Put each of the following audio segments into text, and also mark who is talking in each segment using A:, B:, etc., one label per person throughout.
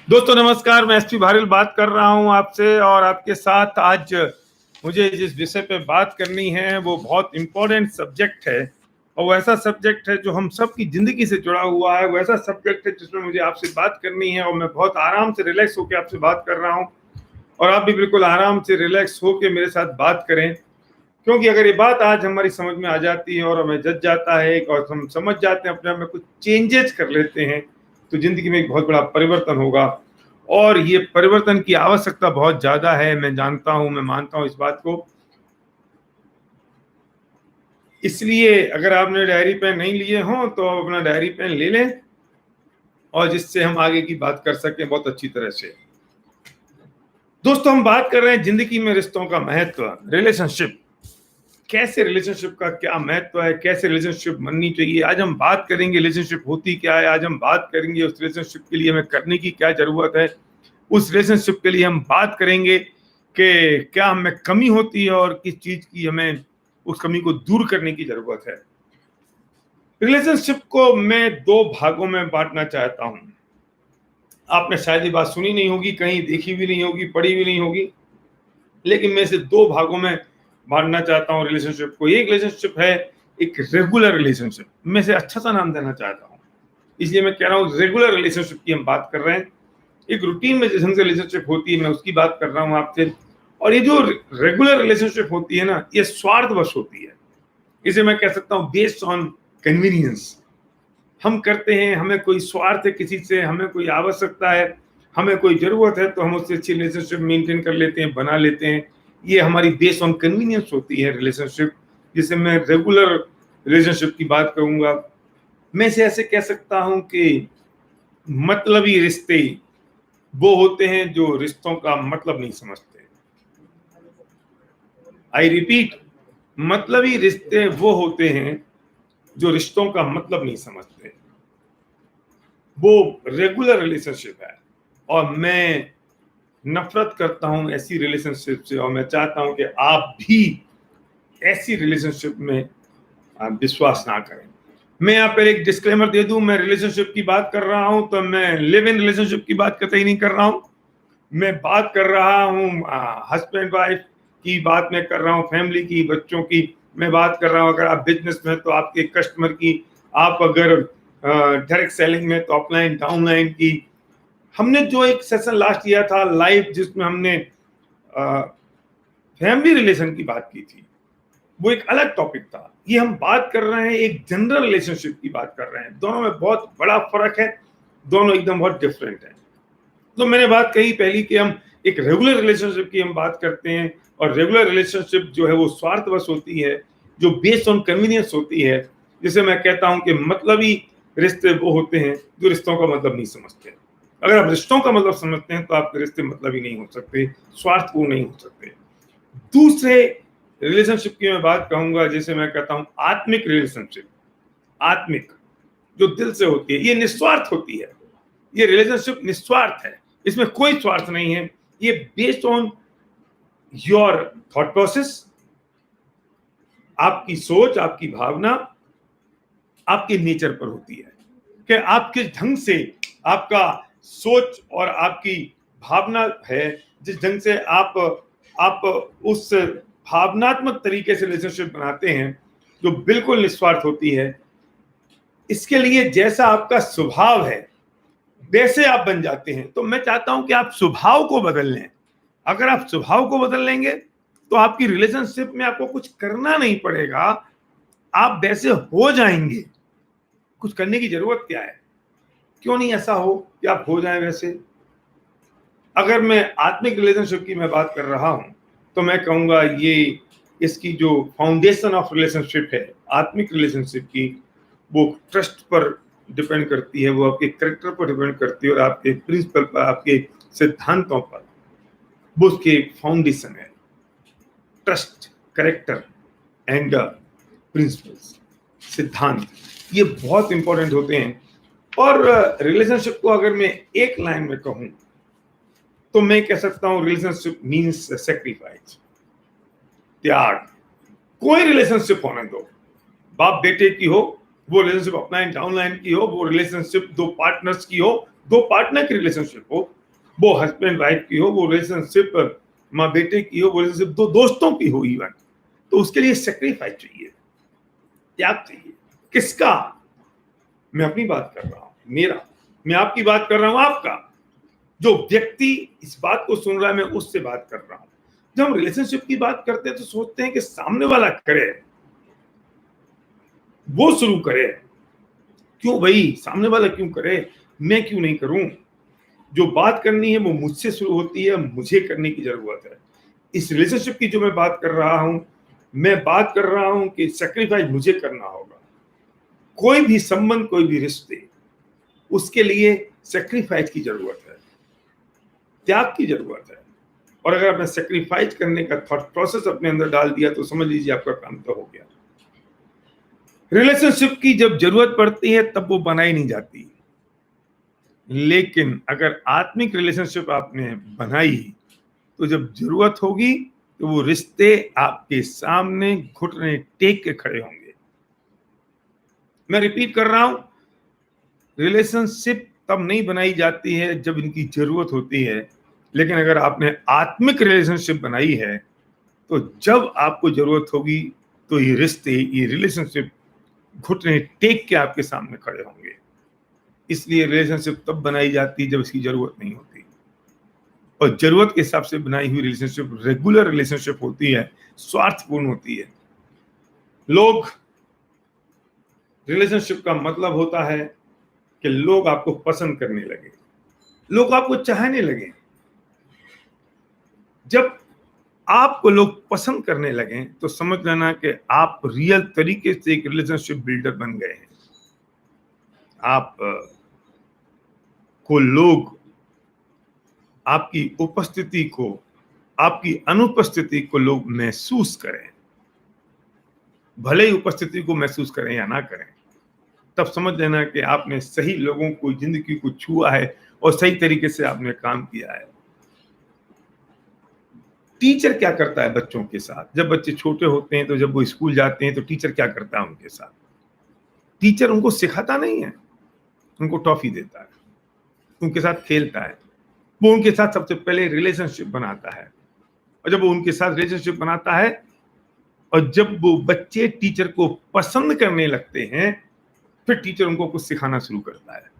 A: दोस्तों नमस्कार, मैं एसपी भारिल बात कर रहा हूं आपसे और आपके साथ आज मुझे जिस विषय पे बात करनी है वो बहुत इम्पोर्टेंट सब्जेक्ट है और वो ऐसा सब्जेक्ट है जो हम सब की ज़िंदगी से जुड़ा हुआ है। वो ऐसा सब्जेक्ट है जिसमें मुझे आपसे बात करनी है और मैं बहुत आराम से रिलैक्स होकर आपसे बात कर रहा हूं और आप भी बिल्कुल आराम से रिलैक्स होकर मेरे साथ बात करें, क्योंकि अगर ये बात आज हमारी समझ में आ जाती है और हमें जच जाता है और हम समझ जाते हैं, अपने आप में कुछ चेंजेस कर लेते हैं, तो ज़िंदगी में एक बहुत बड़ा परिवर्तन होगा। और ये परिवर्तन की आवश्यकता बहुत ज़्यादा है, मैं जानता हूँ, मैं मानता हूँ इस बात को। इसलिए अगर आपने डायरी पेन नहीं लिए हों तो आप अपना डायरी पेन ले लें और जिससे हम आगे की बात कर सकें बहुत अच्छी तरह से। दोस्तों, हम बात कर रहे हैं ज़िंदगी में रिश्तों का महत्व, रिलेशनशिप। कैसे रिलेशनशिप का क्या महत्व है, कैसे रिलेशनशिप बननी चाहिए, आज हम बात करेंगे। रिलेशनशिप होती क्या है, आज हम बात करेंगे उस रिलेशनशिप के लिए हमें करने की क्या ज़रूरत है, उस रिलेशनशिप के लिए हम बात करेंगे कि क्या हमें कमी होती है और किस चीज़ की हमें उस कमी को दूर करने की ज़रूरत है। रिलेशनशिप को मैं 2 भागों में बाँटना चाहता हूँ। आपने शायद ये बात सुनी नहीं होगी, कहीं देखी भी नहीं होगी, पढ़ी भी नहीं होगी, लेकिन मैं इसे 2 भागों में बाँटना चाहता हूँ रिलेशनशिप को। एक रिलेशनशिप है एक रेगुलर रिलेशनशिप, मैं इसे अच्छा-सा नाम देना चाहता हूँ। इसलिए मैं कह रहा हूँ रेगुलर रिलेशनशिप की हम बात कर रहे हैं। एक रूटीन में जिस ढंग से रिलेशनशिप होती है, मैं उसकी बात कर रहा हूँ आपसे। और ये जो रेगुलर रिलेशनशिप होती है ना, ये स्वार्थवश होती है। इसे मैं कह सकता हूँ बेस्ड ऑन कन्वीनियंस। हम करते हैं, हमें कोई स्वार्थ है किसी से, हमें कोई आवश्यकता है, हमें कोई ज़रूरत है, तो हम उससे अच्छी रिलेशनशिप मेंटेन कर लेते हैं, बना लेते हैं। ये हमारी बेस्ड ऑन कन्वीनियंस होती है रिलेशनशिप, जिसे मैं रेगुलर रिलेशनशिप की बात करूँगा। मैं इसे ऐसे कह सकता हूँ कि मतलबी रिश्ते वो होते हैं जो रिश्तों का मतलब नहीं समझते। आई रिपीट, मतलबी रिश्ते वो होते हैं जो रिश्तों का मतलब नहीं समझते। वो रेगुलर रिलेशनशिप है और मैं नफरत करता हूं ऐसी रिलेशनशिप से और मैं चाहता हूं कि आप भी ऐसी रिलेशनशिप में विश्वास ना करें। मैं यहाँ पर एक डिस्क्लेमर दे दूं, मैं रिलेशनशिप की बात कर रहा हूं तो मैं लिव इन रिलेशनशिप की बात कतई नहीं कर रहा हूं। मैं बात कर रहा हूँ हस्बैंड वाइफ की बात मैं कर रहा हूँ, फैमिली की, बच्चों की मैं बात कर रहा हूँ। अगर आप बिजनेस में तो आपके कस्टमर की, आप अगर डायरेक्ट सेलिंग में तो अपलाइन डाउनलाइन की। हमने जो एक सेशन लास्ट किया था लाइव, जिसमें हमने फैमिली रिलेशन की बात की थी, वो एक अलग टॉपिक था। ये हम बात कर रहे हैं एक जनरल रिलेशनशिप की बात कर रहे हैं। दोनों में बहुत बड़ा फर्क है, दोनों एकदम बहुत डिफरेंट है। तो मैंने बात कही पहली कि हम एक रेगुलर रिलेशनशिप की हम बात करते हैं और रेगुलर रिलेशनशिप जो है वो स्वार्थवश होती है, जो बेस्ड ऑन कन्वीनियंस होती है। जिसे मैं कहता हूं कि मतलबी रिश्ते वो होते हैं जो रिश्तों का मतलब नहीं समझते। अगर आप रिश्तों का मतलब समझते हैं तो आपके रिश्ते मतलबी नहीं हो सकते, स्वार्थपूर्ण नहीं हो सकते। दूसरे रिलेशनशिप की मैं बात कहूंगा जिसे मैं कहता हूं आत्मिक रिलेशनशिप। आत्मिक, जो दिल से होती है, ये निस्वार्थ होती है। ये रिलेशनशिप निस्वार्थ है, इसमें कोई स्वार्थ नहीं है। ये based on your thought process, आपकी सोच, आपकी भावना, आपके नेचर पर होती है कि आप किस ढंग से आपका सोच और आपकी भावना है, जिस ढंग से आप उस भावनात्मक तरीके से रिलेशनशिप बनाते हैं जो बिल्कुल निस्वार्थ होती है। इसके लिए जैसा आपका स्वभाव है वैसे आप बन जाते हैं। तो मैं चाहता हूं कि आप स्वभाव को बदल लें। अगर आप स्वभाव को बदल लेंगे तो आपकी रिलेशनशिप में आपको कुछ करना नहीं पड़ेगा, आप वैसे हो जाएंगे। कुछ करने की जरूरत क्या है? क्यों नहीं ऐसा हो कि आप हो जाएं वैसे? अगर मैं आत्मिक रिलेशनशिप की मैं बात कर रहा हूं तो मैं कहूंगा ये इसकी जो फाउंडेशन ऑफ रिलेशनशिप है आत्मिक रिलेशनशिप की, वो ट्रस्ट पर डिपेंड करती है, वो आपके करेक्टर पर डिपेंड करती है और आपके प्रिंसिपल पर, आपके सिद्धांतों पर। वो उसके फाउंडेशन है, ट्रस्ट, करेक्टर एंड प्रिंसिपल्स, सिद्धांत। ये बहुत इंपॉर्टेंट होते हैं। और रिलेशनशिप को अगर मैं एक लाइन में कहूं तो मैं कह सकता हूं रिलेशनशिप मीन्स सेक्रीफाइस, त्याग। कोई रिलेशनशिप होने दो, बाप बेटे की हो, वो रिलेशनशिप अपलाइन डाउनलाइन की हो, वो रिलेशनशिप दो पार्टनर्स की हो, दो पार्टनर की रिलेशनशिप हो, वो हस्बैंड वाइफ की हो, वो रिलेशनशिप माँ बेटे की हो, वो रिलेशनशिप दो दोस्तों की हो इवन, तो उसके लिए सेक्रीफाइस चाहिए, त्याग चाहिए। किसका? मैं अपनी बात कर रहा हूं, मेरा। मैं आपकी बात कर रहा हूं, आपका। जो व्यक्ति इस बात को सुन रहा है, मैं उससे बात कर रहा हूं। जब हम रिलेशनशिप की बात करते हैं तो सोचते हैं कि सामने वाला करे, वो शुरू करे। क्यों भाई, सामने वाला क्यों करे, मैं क्यों नहीं करूं? जो बात करनी है वो मुझसे शुरू होती है, मुझे करने की जरूरत है। इस रिलेशनशिप की जो मैं बात कर रहा हूं, मैं बात कर रहा हूं कि सैक्रिफाइस मुझे करना होगा। कोई भी संबंध, कोई भी रिश्ते, उसके लिए सैक्रिफाइस की जरूरत है, त्याग की जरूरत है। और अगर आपने सैक्रिफाइस करने का थॉट प्रोसेस अपने अंदर डाल दिया तो समझ लीजिए आपका काम तो हो गया। रिलेशनशिप की जब जरूरत पड़ती है तब वो बनाई नहीं जाती, लेकिन अगर आत्मिक रिलेशनशिप आपने बनाई तो जब जरूरत होगी तो वो रिश्ते आपके सामने घुटने टेक के खड़े होंगे। मैं रिपीट कर रहा हूं, रिलेशनशिप तब नहीं बनाई जाती है जब इनकी जरूरत होती है, लेकिन अगर आपने आत्मिक रिलेशनशिप बनाई है तो जब आपको जरूरत होगी तो ये रिश्ते, ये रिलेशनशिप घुटने टेक के आपके सामने खड़े होंगे। इसलिए रिलेशनशिप तब बनाई जाती है जब इसकी जरूरत नहीं होती, और जरूरत के हिसाब से बनाई हुई रिलेशनशिप रेगुलर रिलेशनशिप होती है, स्वार्थपूर्ण होती है। लोग, रिलेशनशिप का मतलब होता है कि लोग आपको पसंद करने लगे, लोग आपको चाहने लगे। जब आपको लोग पसंद करने लगे तो समझ लेना कि आप रियल तरीके से एक रिलेशनशिप बिल्डर बन गए हैं। आप को लोग आपकी उपस्थिति को, आपकी अनुपस्थिति को लोग महसूस करें, भले ही उपस्थिति को महसूस करें या ना करें, तब समझ लेना कि आपने सही लोगों को, जिंदगी को छुआ है और सही तरीके से आपने काम किया है। टीचर क्या करता है बच्चों के साथ? जब बच्चे छोटे होते हैं तो जब वो स्कूल जाते हैं तो टीचर क्या करता है उनके साथ? टीचर उनको सिखाता नहीं है, उनको टॉफी देता है, उनके साथ खेलता है, वो उनके साथ सबसे पहले रिलेशनशिप बनाता है। और जब वो उनके साथ रिलेशनशिप बनाता है और जब वो बच्चे टीचर को पसंद करने लगते हैं, फिर टीचर उनको कुछ सिखाना शुरू करता है।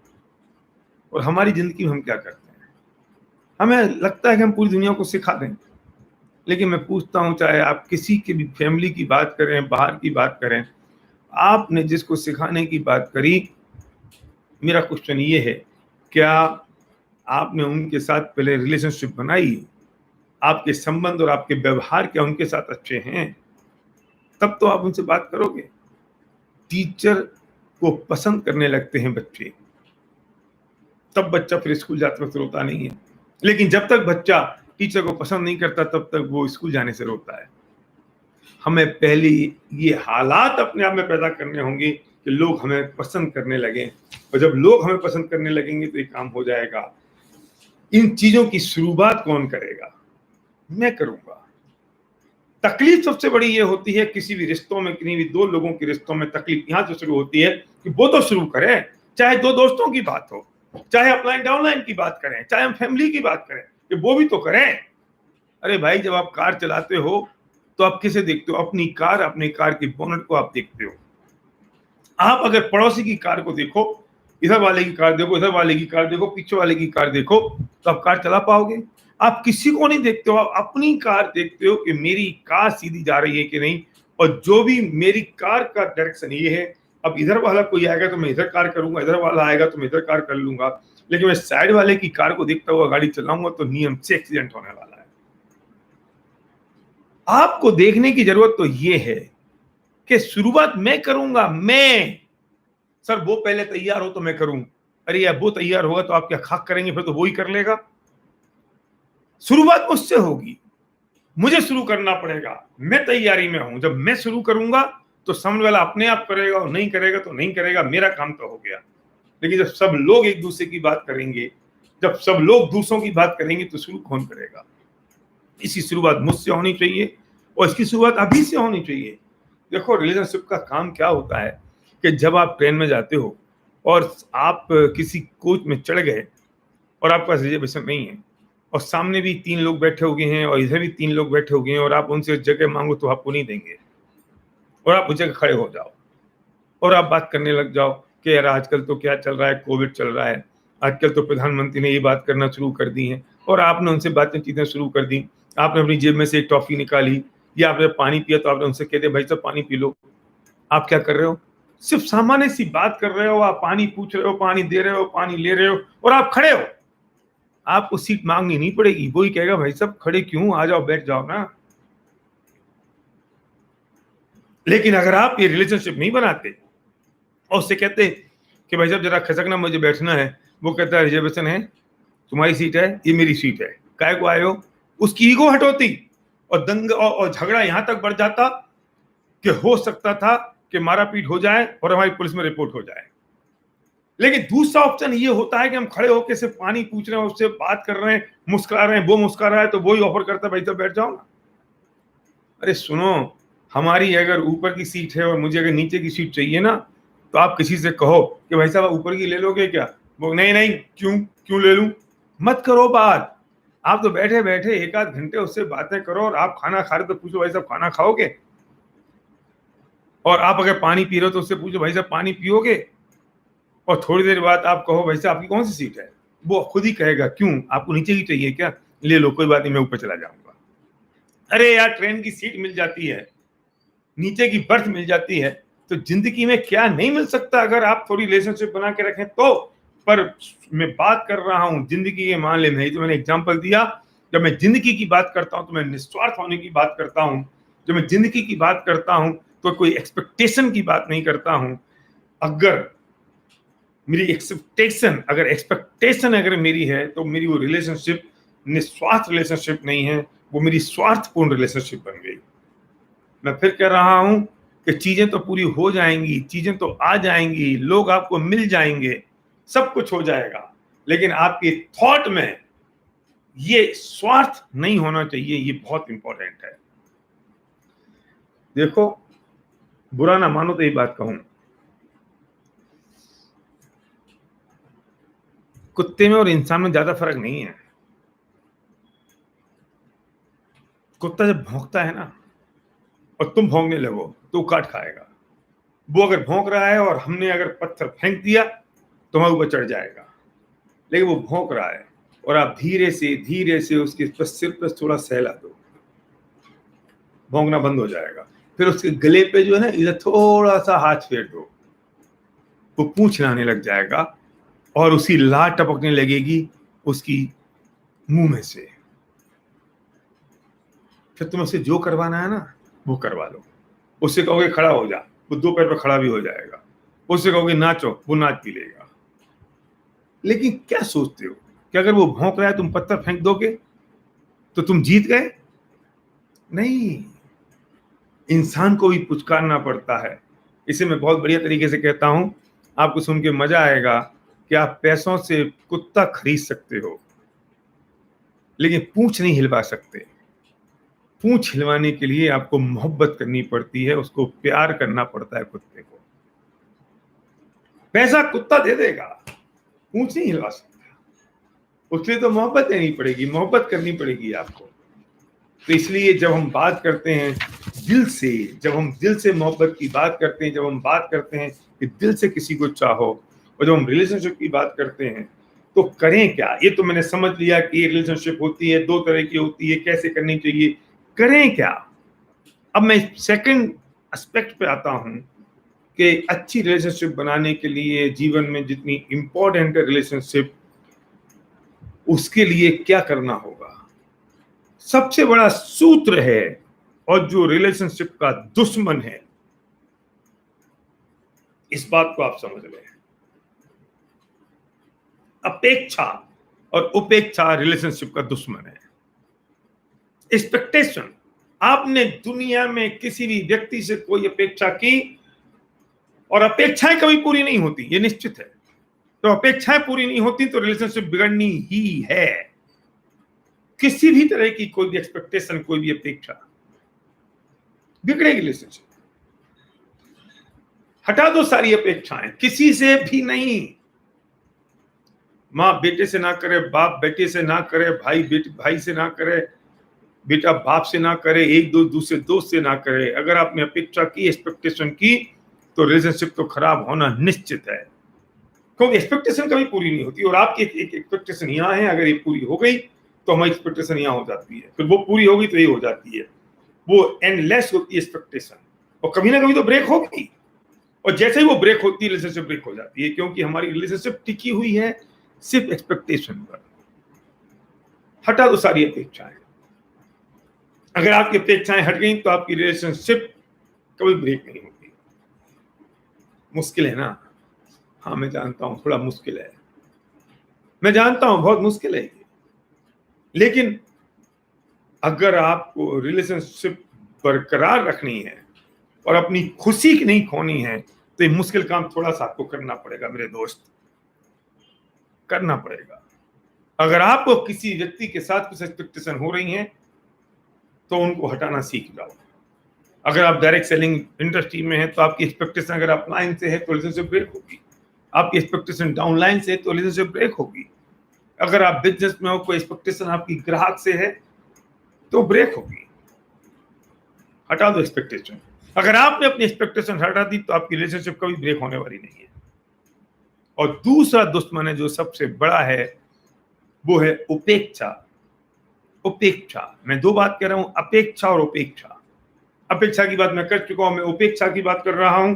A: और हमारी जिंदगी में हम क्या करते हैं? हमें लगता है कि हम पूरी दुनिया को सिखा दें, लेकिन मैं पूछता हूं, चाहे आप किसी की भी फैमिली की बात करें, बाहर की बात करें, आपने जिसको सिखाने की बात करी, मेरा क्वेश्चन ये है, क्या आपने उनके साथ पहले रिलेशनशिप बनाई? आपके संबंध और आपके व्यवहार क्या उनके साथ अच्छे हैं? तब तो आप उनसे बात करोगे। टीचर को पसंद करने लगते हैं बच्चे, तब बच्चा फिर स्कूल जाते वक्त रोता नहीं है। लेकिन जब तक बच्चा टीचर को पसंद नहीं करता तब तक वो स्कूल जाने से रोता है। हमें पहले ये हालात अपने आप में पैदा करने होंगे कि लोग हमें पसंद करने लगें, और जब लोग हमें पसंद करने लगेंगे तो ये काम हो जाएगा। इन चीजों की शुरुआत कौन करेगा? मैं करूंगा। तकलीफ सबसे बड़ी ये होती है किसी भी रिश्तों में, किसी भी दो लोगों के रिश्तों में तकलीफ यहां से शुरू होती है कि वो तो शुरू करें। चाहे दो दोस्तों की बात हो, चाहे अपलाइन डाउनलाइन की बात करें, चाहे हम फैमिली की बात करें, कि वो भी तो करें। अरे भाई, जब आप कार चलाते हो तो आप किसे देखते हो? अपनी कार, अपनी कार की बोनट को आप देखते हो। आप अगर पड़ोसी की कार को देखो, इधर वाले की कार देखो, इधर वाले की कार देखो, पीछे वाले की कार देखो, तो आप कार चला पाओगे? आप किसी को नहीं देखते हो, आप अपनी कार देखते हो कि मेरी कार सीधी जा रही है कि नहीं। और जो भी मेरी कार का डायरेक्शन ये है, अब इधर वाला कोई आएगा तो मैं इधर कार करूंगा, इधर वाला आएगा तो मैं इधर कार कर लूंगा, लेकिन मैं साइड वाले की कार को देखता हुआ गाड़ी चलाऊंगा तो नियम से एक्सीडेंट होने वाला है। आपको देखने की जरूरत तो ये है कि शुरुआत मैं करूंगा। मैं, सर वो पहले तैयार हो तो मैं करूं। अरे यार, वो तैयार होगा तो आप क्या खाक करेंगे? फिर तो वो ही कर लेगा। शुरुआत मुझसे होगी, मुझे शुरू करना पड़ेगा। मैं तैयारी में हूं। जब मैं शुरू करूंगा तो सामने वाला अपने आप करेगा, और नहीं करेगा तो नहीं करेगा, मेरा काम तो हो गया। लेकिन जब सब लोग एक दूसरे की बात करेंगे, जब सब लोग दूसरों की बात करेंगे, तो शुरू कौन करेगा? इसकी शुरुआत मुझसे होनी चाहिए, और इसकी शुरुआत अभी से होनी चाहिए। देखो, रिलेशनशिप का काम क्या होता है कि जब आप ट्रेन में जाते हो और आप किसी कोच में चढ़ गए और आपके पास रिजर्वेशन नहीं है, और सामने भी 3 लोग बैठे हुए हैं और इधर भी 3 लोग बैठे हुए हैं और आप उनसे जगह मांगो तो आपको नहीं देंगे, और आप उस जगह खड़े हो जाओ और आप बात करने लग जाओ कि यार आजकल तो क्या चल रहा है, कोविड चल रहा है, आजकल तो प्रधानमंत्री ने ये बात करना शुरू कर दी है, और आपने उनसे बातें चीजें शुरू कर दी। आपने अपनी जेब में से एक टॉफी निकाली या आपने पानी पिया तो आपने उनसे कह दिया भाई साहब पानी पी लो। आप क्या कर रहे हो? सिर्फ सामान्य सी बात कर रहे हो, आप पानी पूछ रहे हो, पानी दे रहे हो, पानी ले रहे हो और आप खड़े हो। आपको सीट मांगनी नहीं पड़ेगी, वो ही कहेगा भाई साहब खड़े क्यों, आ जाओ बैठ जाओ ना। लेकिन अगर आप ये रिलेशनशिप नहीं बनाते और उससे कहते कि भाई साहब जरा खसकना, मुझे बैठना है, वो कहता है रिजर्वेशन है, तुम्हारी सीट है, ये मेरी सीट है, काय को आए हो, उसकी ईगो हटोती और दंगा और झगड़ा यहां तक बढ़ जाता कि हो सकता था कि मारा पीट हो जाए और हमारी पुलिस में रिपोर्ट हो जाए। लेकिन दूसरा ऑप्शन ये होता है कि हम खड़े होकर सिर्फ पानी पूछ रहे हैं, उससे बात कर रहे हैं, मुस्कुरा रहे हैं, वो मुस्कुरा रहा है तो वो ही ऑफर करता है भाई साहब बैठ जाओ ना। अरे सुनो, हमारी अगर ऊपर की सीट है और मुझे अगर नीचे की सीट चाहिए ना, तो आप किसी से कहो कि भाई साहब ऊपर की ले लोगे क्या, वो नहीं नहीं क्यों क्यों ले लूं। मत करो बात, आप तो बैठे बैठे 1 आध घंटे उससे बातें करो, और आप खाना खा रहे तो पूछो भाई साहब खाना खाओगे, और आप अगर पानी पी रहे हो तो उससे पूछो भाई साहब पानी पियोगे, और थोड़ी देर बाद आप कहो भाई साहब आपकी कौन सी सीट है, वो खुद ही कहेगा क्यों आपको नीचे की चाहिए क्या, ले लो कोई बात नहीं मैं ऊपर चला जाऊंगा। अरे यार ट्रेन की सीट मिल जाती है, नीचे की बर्थ मिल जाती है, तो जिंदगी में क्या नहीं मिल सकता अगर आप थोड़ी रिलेशनशिप बना के रखें तो। पर मैं बात कर रहा हूं जिंदगी के मामले में, जो मैंने एग्जांपल दिया, जब मैं जिंदगी की बात करता हूं तो मैं निस्वार्थ होने की बात करता हूं, जब मैं जिंदगी की बात करता हूं तो कोई एक्सपेक्टेशन की बात नहीं करता हूं। अगर मेरी एक्सपेक्टेशन अगर मेरी है तो मेरी वो रिलेशनशिप निस्वार्थ रिलेशनशिप नहीं है, वो मेरी स्वार्थपूर्ण रिलेशनशिप बन गई। मैं फिर कह रहा हूं कि चीजें तो पूरी हो जाएंगी, चीजें तो आ जाएंगी, लोग आपको मिल जाएंगे, सब कुछ हो जाएगा, लेकिन आपके थॉट में ये स्वार्थ नहीं होना चाहिए, ये बहुत इंपॉर्टेंट है। देखो बुरा ना मानो तो ये बात कहूं, कुत्ते में और इंसान में ज्यादा फर्क नहीं है। कुत्ता जब भौंकता है ना और तुम भौंकने लगो तो वो काट खाएगा। वो अगर भौंक रहा है और हमने अगर पत्थर फेंक दिया तो हमारे ऊपर चढ़ जाएगा, लेकिन वो भौंक रहा है और आप धीरे से उसके सिर पर थोड़ा सहला दो, भौंकना बंद हो जाएगा। फिर उसके गले पे जो है ना इधर थोड़ा सा हाथ फेर दो, वो पूंछ हिलाने लग जाएगा और उसकी लार टपकने लगेगी उसकी मुंह में से। फिर तुम्हें उससे जो करवाना है ना वो करवा लो। उससे कहोगे खड़ा हो जा, वो 2 पैर पर खड़ा भी हो जाएगा। उससे कहोगे नाचो, वो नाच भी लेगा। लेकिन क्या सोचते हो कि अगर वो भौंक रहा है तुम पत्थर फेंक दोगे तो तुम जीत गए? नहीं, इंसान को भी पुचकारना पड़ता है। इसे मैं बहुत बढ़िया तरीके से कहता हूं, आपको सुन के मजा आएगा कि आप पैसों से कुत्ता खरीद सकते हो लेकिन पूंछ नहीं हिलवा सकते। पूंछ हिलवाने के लिए आपको मोहब्बत करनी पड़ती है, उसको प्यार करना पड़ता है कुत्ते को। पैसा कुत्ता दे देगा, पूंछ नहीं हिलवा सकता, उसके लिए तो मोहब्बत देनी पड़ेगी, मोहब्बत करनी पड़ेगी आपको। तो इसलिए जब हम बात करते हैं दिल से, जब हम दिल से मोहब्बत की बात करते हैं, जब हम बात करते हैं कि दिल से किसी को चाहो, और जब हम रिलेशनशिप की बात करते हैं तो करें क्या। ये तो मैंने समझ लिया कि ये रिलेशनशिप होती है, 2 तरह की होती है, कैसे करनी चाहिए, करें क्या। अब मैं सेकंड एस्पेक्ट पे आता हूं कि अच्छी रिलेशनशिप बनाने के लिए जीवन में जितनी इंपॉर्टेंट है रिलेशनशिप, उसके लिए क्या करना होगा। सबसे बड़ा सूत्र है और जो रिलेशनशिप का दुश्मन है, इस बात को आप समझ लें, अपेक्षा और उपेक्षा रिलेशनशिप का दुश्मन है। एक्सपेक्टेशन, आपने दुनिया में किसी भी व्यक्ति से कोई अपेक्षा की और अपेक्षाएं कभी पूरी नहीं होती, ये निश्चित है। तो अपेक्षाएं पूरी नहीं होती तो रिलेशनशिप बिगड़नी ही है। किसी भी तरह की कोई भी एक्सपेक्टेशन, कोई भी अपेक्षा, बिगड़ेगी रिलेशनशिप। हटा दो सारी अपेक्षाएं, किसी से भी नहीं। माँ बेटे से ना करे, बाप बेटे से ना करे, भाई भाई से ना करे, बेटा बाप से ना करे, एक दो दूसरे दोस्त से ना करे। अगर आपने अपेक्षा की, एक्सपेक्टेशन की, तो रिलेशनशिप तो खराब होना निश्चित है, क्योंकि एक्सपेक्टेशन कभी पूरी नहीं होती। और आपकी एक एक्सपेक्टेशन यहाँ है, अगर ये पूरी हो गई तो हमारी एक्सपेक्टेशन यहाँ हो जाती है, फिर वो पूरी होगी तो ये हो जाती है। वो एंडलेस होती है एक्सपेक्टेशन, और कभी ना कभी तो ब्रेक होगी, और जैसे ही वो ब्रेक होती है रिलेशनशिप ब्रेक हो जाती है, क्योंकि हमारी रिलेशनशिप टिकी हुई है सिर्फ एक्सपेक्टेशन पर। हटा दो सारी अपेक्षाएं। अगर आपकी अपेक्षाएं हट गई तो आपकी रिलेशनशिप कभी ब्रेक नहीं होती। मुश्किल है ना? हाँ मैं जानता हूं थोड़ा मुश्किल है, मैं जानता हूं बहुत मुश्किल है, लेकिन अगर आपको रिलेशनशिप बरकरार रखनी है और अपनी खुशी नहीं खोनी है, तो ये मुश्किल काम थोड़ा सा आपको करना पड़ेगा मेरे दोस्त, करना पड़ेगा। अगर आपको किसी व्यक्ति के साथ कुछ एक्सपेक्टेशन हो रही हैं तो उनको हटाना सीख जाओ। अगर आप डायरेक्ट सेलिंग इंडस्ट्री में हैं तो आपकी एक्सपेक्टेशन अगर अपलाइन से है तो रिलेशनशिप ब्रेक होगी, आपकी एक्सपेक्टेशन डाउनलाइन से है तो रिलेशनशिप ब्रेक होगी। अगर आप बिजनेस में हो, कोई एक्सपेक्टेशन आपकी ग्राहक से है तो ब्रेक होगी। हटा दो एक्सपेक्टेशन। अगर आपने अपनी एक्सपेक्टेशन हटा दी तो आपकी रिलेशनशिप कभी ब्रेक होने वाली नहीं है। और दूसरा दुश्मन है जो सबसे बड़ा है, वो है उपेक्षा। उपेक्षा, मैं दो बात कह रहा हूं, अपेक्षा और उपेक्षा। अपेक्षा की बात मैं कर चुका हूं, मैं उपेक्षा की बात कर रहा हूं।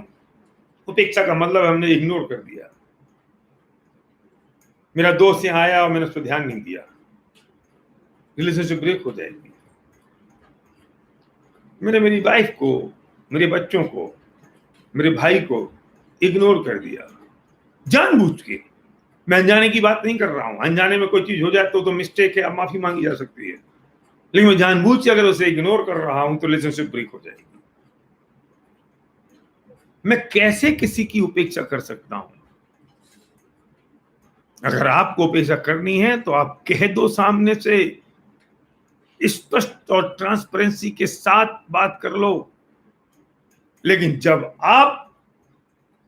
A: उपेक्षा का मतलब हमने इग्नोर कर दिया। मेरा दोस्त यहां आया और मैंने उस पर ध्यान नहीं दिया, रिलेशनशिप ब्रेक हो जाएगी। मैंने मेरी वाइफ को, मेरे बच्चों को, मेरे भाई को इग्नोर कर दिया जानबूझ के। मैं अनजाने की बात नहीं कर रहा हूं, अनजाने में कोई चीज हो जाए तो मिस्टेक है, अब माफी मांगी जा सकती है, लेकिन मैं जानबूझ के अगर उसे इग्नोर कर रहा हूं तो रिलेशनशिप ब्रेक हो जाएगी। मैं कैसे किसी की उपेक्षा कर सकता हूं? अगर आपको उपेक्षा करनी है तो आप कह दो सामने से, स्पष्ट और ट्रांसपेरेंसी के साथ बात कर लो। लेकिन जब आप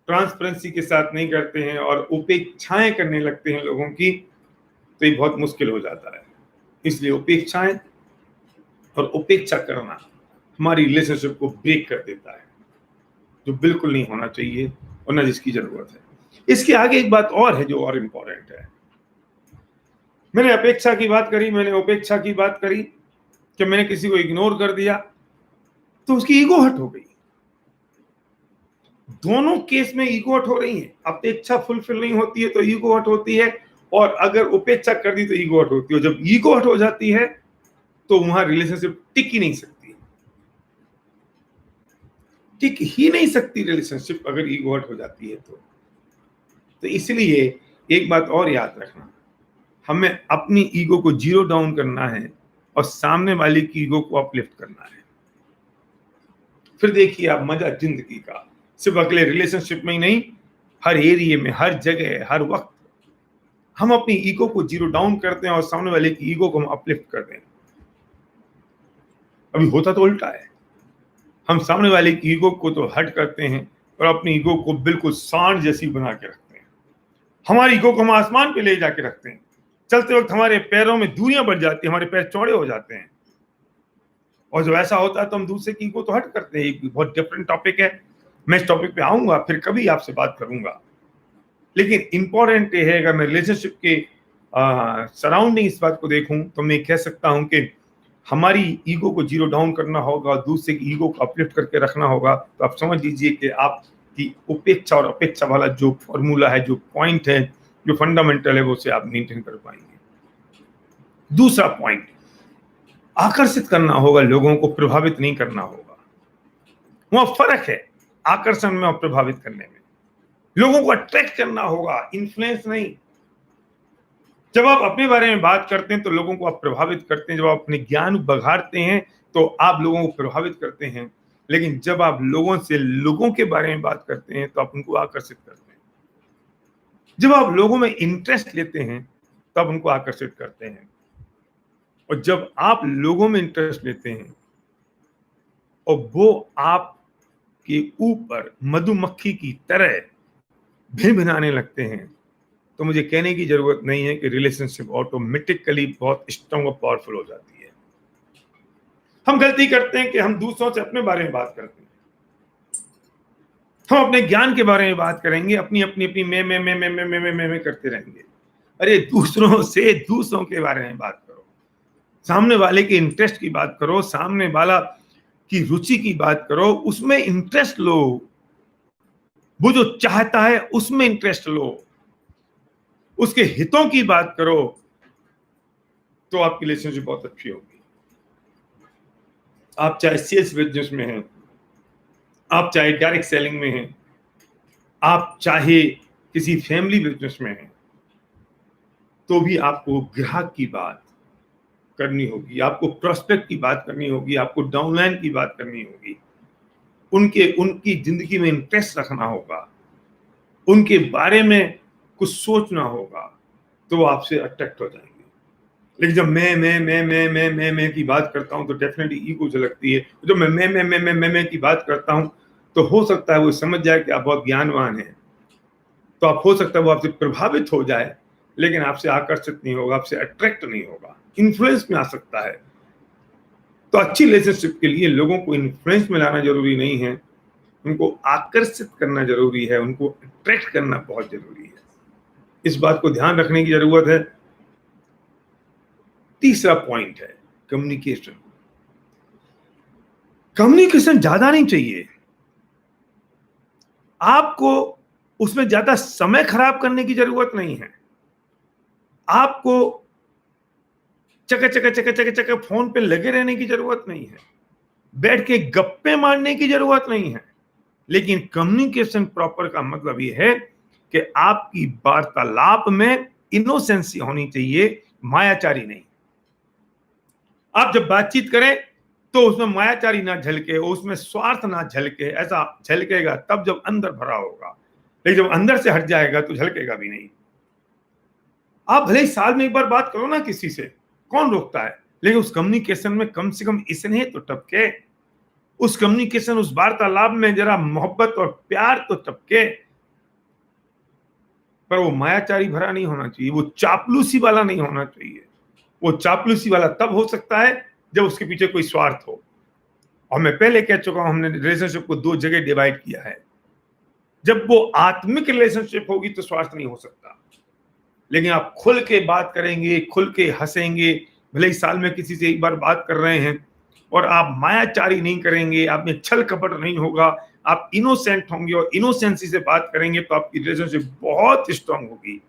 A: ट्रांसपेरेंसी के साथ नहीं करते हैं और उपेक्षाएं करने लगते हैं लोगों की, तो ये बहुत मुश्किल हो जाता है। इसलिए उपेक्षाएं और उपेक्षा करना हमारी रिलेशनशिप को ब्रेक कर देता है, जो बिल्कुल नहीं होना चाहिए और न जिसकी जरूरत है। इसके आगे एक बात और है जो और इंपॉर्टेंट है। मैंने अपेक्षा की बात करी, मैंने उपेक्षा की बात करी कि मैंने किसी को इग्नोर कर दिया तो उसकी ईगो हर्ट हो गई। दोनों केस में ईगो हर्ट हो रही है। अपेक्षा फुलफिल नहीं होती है तो ईगो हर्ट होती है, और अगर उपेक्षा कर दी तो ईगो हर्ट होती है। जब ईगो हर्ट हो जाती है तो वहां रिलेशनशिप टिक ही नहीं सकती, टिक ही नहीं सकती रिलेशनशिप अगर ईगो हर्ट हो जाती है तो इसलिए एक बात और याद रखना, हमें अपनी ईगो को जीरो डाउन करना है और सामने वाले की ईगो को अपलिफ्ट करना है। फिर देखिए आप मजा जिंदगी का, सिर्फ अगले रिलेशनशिप में ही नहीं, हर एरिया में, हर जगह, हर वक्त हम अपनी ईगो को जीरो डाउन करते हैं और सामने वाले की ईगो को हम अपलिफ्ट करते हैं। अभी होता तो उल्टा है, हम सामने वाले की ईगो को तो हट करते हैं और अपनी ईगो को बिल्कुल सांड जैसी बना के रखते हैं। हमारी ईगो को हम आसमान पे ले जाके रखते हैं, चलते वक्त हमारे पैरों में दूरियां बढ़ जाती हैं, हमारे पैर चौड़े हो जाते हैं। और जब ऐसा होता है तो हम दूसरे की ईगो तो हट करते हैं। एक बहुत डिफरेंट टॉपिक है, मैं इस टॉपिक पे आऊंगा, फिर कभी आपसे बात करूंगा। लेकिन इंपॉर्टेंट ये है, अगर मैं रिलेशनशिप के सराउंडिंग इस बात को देखूं तो मैं कह सकता हूं कि हमारी ईगो को जीरो डाउन करना होगा, दूसरे की ईगो को अपलिफ्ट करके रखना होगा। तो आप समझ लीजिए कि आपकी उपेक्षा और अपेक्षा वाला जो फॉर्मूला है, जो पॉइंट है, जो फंडामेंटल है, वो से आप मेंटेन कर पाएंगे। दूसरा पॉइंट, आकर्षित करना होगा, लोगों को प्रभावित नहीं करना होगा। वहां फर्क है आकर्षण में और प्रभावित करने में। लोगों को अट्रैक्ट करना होगा, इन्फ्लुएंस नहीं। जब आप अपने बारे में बात करते हैं तो लोगों को आप प्रभावित करते हैं, जब आप अपने ज्ञान बघाड़ते हैं तो आप लोगों को प्रभावित करते हैं। लेकिन जब आप लोगों से लोगों के बारे में बात करते हैं तो आप उनको आकर्षित करते हैं। जब आप लोगों में इंटरेस्ट लेते हैं तब उनको आकर्षित करते हैं। और जब आप लोगों में इंटरेस्ट लेते हैं और वो आपके ऊपर मधुमक्खी की तरह भिनभिनाने लगते हैं तो मुझे कहने की जरूरत नहीं है कि रिलेशनशिप ऑटोमेटिकली बहुत स्ट्रांग और पावरफुल हो जाती है। हम गलती करते हैं कि हम दूसरों से अपने बारे में बात करते हैं, हम अपने ज्ञान के बारे में बात करेंगे, अपनी अपनी अपनी मैं करते रहेंगे। अरे दूसरों से दूसरों के बारे में बात करो, सामने वाले के इंटरेस्ट की बात करो, सामने वाला की रुचि की बात करो, उसमें इंटरेस्ट लो, वो जो चाहता है उसमें इंटरेस्ट लो, उसके हितों की बात करो, तो आपकी रिलेशनशिप बहुत अच्छी होगी। आप चाहे सेल्स बिजनेस में हैं, आप चाहे डायरेक्ट सेलिंग में हैं, आप चाहे किसी फैमिली बिजनेस में हैं, तो भी आपको ग्राहक की बात करनी होगी, आपको प्रोस्पेक्ट की बात करनी होगी, आपको डाउनलाइन की बात करनी होगी, उनकी जिंदगी में इंटरेस्ट रखना होगा, उनके बारे में कुछ सोचना होगा, तो वो आपसे अट्रैक्ट हो जाएंगे। लेकिन जब मैं की बात करता हूं तो डेफिनेटली ईगो झलकती है। जब मैं की बात करता हूं तो हो सकता है वो समझ जाए कि आप बहुत ज्ञानवान हैं, तो आप हो सकता है वो आपसे प्रभावित हो जाए, लेकिन आपसे आकर्षित नहीं होगा, आपसे अट्रैक्ट नहीं होगा, इन्फ्लुएंस में आ सकता है। तो अच्छी रिलेशनशिप के लिए लोगों को इन्फ्लुएंस में लाना जरूरी नहीं है, उनको आकर्षित करना जरूरी है, उनको अट्रैक्ट करना बहुत जरूरी है। इस बात को ध्यान रखने की जरूरत है। तीसरा पॉइंट है कम्युनिकेशन। कम्युनिकेशन ज्यादा नहीं चाहिए, आपको उसमें ज्यादा समय खराब करने की जरूरत नहीं है, आपको चक फोन पे लगे रहने की जरूरत नहीं है, बैठ के गप्पे मारने की जरूरत नहीं है। लेकिन कम्युनिकेशन प्रॉपर का मतलब यह है कि आपकी वार्तालाप में इनोसेंसी होनी चाहिए, मायाचारी नहीं। आप जब बातचीत करें तो उसमें मायाचारी ना झलके, उसमें स्वार्थ ना झलके। ऐसा झलकेगा तब जब अंदर भरा होगा, लेकिन जब अंदर से हट जाएगा तो झलकेगा भी नहीं। आप भले ही साल में एक बार बात करो ना किसी से, कौन रोकता है, लेकिन उस कम्युनिकेशन में कम से कम स्नेह तो टपके, उस कम्युनिकेशन, उस वार्तालाप में जरा मोहब्बत और प्यार तो टपके। पर वो मायाचारी भरा नहीं होना चाहिए, वो चापलूसी वाला नहीं होना चाहिए। वो चापलूसी वाला तब हो सकता है जब उसके पीछे कोई स्वार्थ हो। और मैं पहले कह चुका हूं, हमने रिलेशनशिप को दो जगह डिवाइड किया है। जब वो आत्मिक रिलेशनशिप होगी तो स्वार्थ नहीं हो सकता, लेकिन आप खुल के बात करेंगे, खुल के हंसेंगे, भले ही साल में किसी से एक बार बात कर रहे हैं, और आप मायाचारी नहीं करेंगे, आप में छल कपट नहीं होगा, आप इनोसेंट होंगे और इनोसेंसी से बात करेंगे, तो आपकी रिलेशनशिप बहुत स्ट्रांग होगी।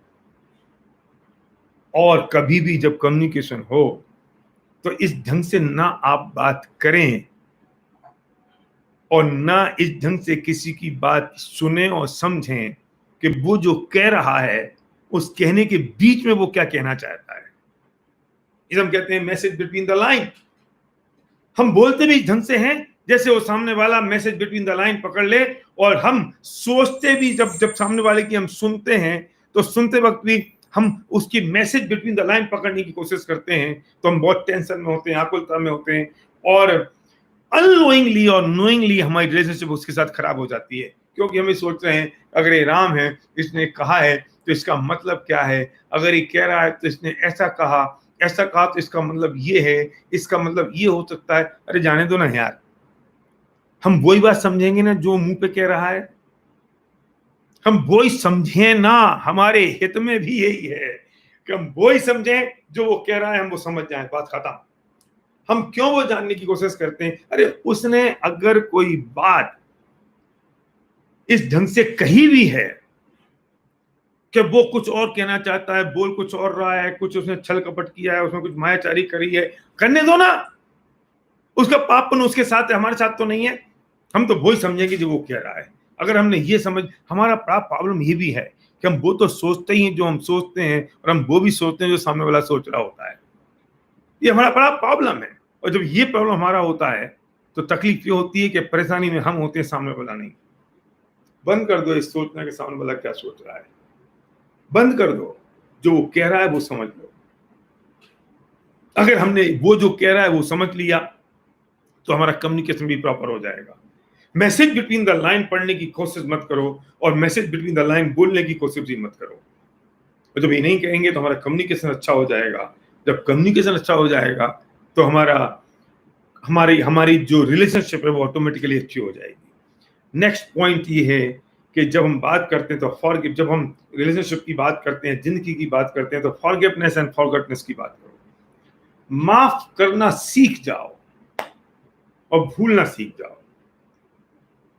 A: और कभी भी जब कम्युनिकेशन हो तो इस ढंग से ना आप बात करें और ना इस ढंग से किसी की बात सुने और समझें कि वो जो कह रहा है उस कहने के बीच में वो क्या कहना चाहता है। इसे हम कहते हैं मैसेज बिटवीन द लाइन। हम बोलते भी इस ढंग से हैं जैसे वो सामने वाला मैसेज बिटवीन द लाइन पकड़ ले, और हम सोचते भी जब सामने वाले की हम सुनते हैं तो सुनते वक्त भी हम उसकी मैसेज बिटवीन द लाइन पकड़ने की कोशिश करते हैं, तो हम बहुत टेंशन में होते हैं, आकुलता में होते हैं, और अननोइंगली और नोइंगली हमारी रिलेशनशिप उसके साथ खराब हो जाती है। क्योंकि हम सोच रहे हैं अगर ये राम है, इसने कहा है तो इसका मतलब क्या है, अगर ये कह रहा है तो इसने ऐसा कहा तो इसका मतलब ये है, इसका मतलब ये हो सकता है। अरे जाने दो ना यार, हम वही बात समझेंगे ना जो मुंह पे कह रहा है, हम वही समझें ना, हमारे हित में भी यही है कि हम वही समझें जो वो कह रहा है, हम वो समझ जाएं, बात खत्म। हम क्यों वो जानने की कोशिश करते हैं, अरे उसने अगर कोई बात इस ढंग से कही भी है कि वो कुछ और कहना चाहता है, बोल कुछ और रहा है, कुछ उसने छल कपट किया है, उसने कुछ मायाचारी करी है, करने दो ना, उसका पापन उसके साथ है, हमारे साथ तो नहीं है। हम तो वही समझेंगे जो वो कह रहा है। अगर हमने ये समझ, हमारा बड़ा प्रॉब्लम ये भी है कि हम वो तो सोचते ही हैं जो हम सोचते हैं, और हम वो भी सोचते हैं जो सामने वाला सोच रहा होता है। ये हमारा बड़ा प्रॉब्लम है। और जब ये प्रॉब्लम हमारा होता है तो तकलीफ ये होती है कि परेशानी में हम होते हैं, सामने वाला नहीं। बंद कर दो इस सोचना कि सामने वाला क्या सोच रहा है, बंद कर दो, जो वो कह रहा है वो समझ लो। अगर हमने वो जो कह रहा है वो समझ लिया तो हमारा कम्युनिकेशन भी प्रॉपर हो जाएगा। मैसेज बिटवीन द लाइन पढ़ने की कोशिश मत करो, और मैसेज बिटवीन द लाइन बोलने की कोशिश भी मत करो। और जब ये नहीं कहेंगे तो हमारा कम्युनिकेशन अच्छा हो जाएगा। जब कम्युनिकेशन अच्छा हो जाएगा तो हमारी जो रिलेशनशिप है वो ऑटोमेटिकली अच्छी हो जाएगी। नेक्स्ट पॉइंट ये है कि जब हम बात करते हैं तो जब हम रिलेशनशिप की बात करते हैं, जिंदगी की बात करते हैं, तो फॉरगिवनेस एंड फॉरगॉटनेस की बात करो। माफ करना सीख जाओ और भूलना सीख जाओ।